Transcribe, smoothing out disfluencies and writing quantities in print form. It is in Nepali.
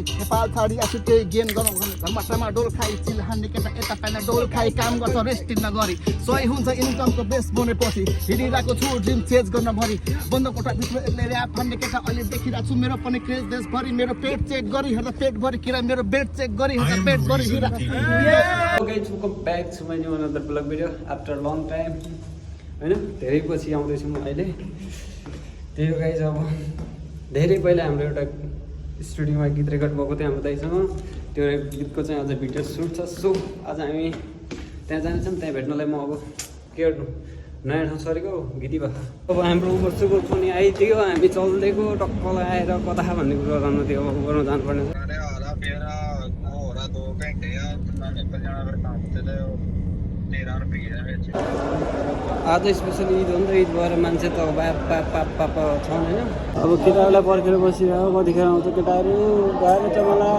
नेपाल छाडी आछु केही गेम गरौँ घरमा डोल खाइ चिल हान्ने केटा यता पाइना डोल खाइ काम गर्छ रेस्ट नगरी सही हुन्छ इन्कमको बेस बनेपछि हिँडिरहेको छु ड्रिम चेन्ज गर्न भरि बन्द कोठाभित्र यसले ऱ्याप हान्ने केटा अहिले देखिरहेको छु मेरो पनि क्रेज देशभरि मेरो पेट चेक गरी हेर्दा पेट भरि किरा मेरो बेड चेक गरी हेर्दा पेट भरि हिरा guys, welcome back to my new another vlog video after a long time. हैन धेरै पछि आउँदैछु म अहिले। त्यही हो गाइस, अब धेरै पहिला हाम्रो एउटा स्टुडियोमा गीत रेकर्ड भएको थियो हाम्रो दाइसँग। त्यो गीतको चाहिँ अझ भिडियो सुट छ। सो आज हामी त्यहाँ जान्छौँ। त्यहाँ भेट्नलाई म अब के गर्नु नयाँ ठाउँ सरेको गीती भा। अब हाम्रो उबर सुबर पनि आइदियो, हामी चल्दैको टक्कल आएर कता भन्ने कुरा गर्नु थियो। अब उबरमा जानुपर्ने छ। आज स्पेसली ईद हो नि त, ईद भएर मान्छे त पाप छ होइन। अब केटाहरूलाई पर्खेर बसिरह्यो, कतिखेर आउँछ केटाहरू गएर त मलाई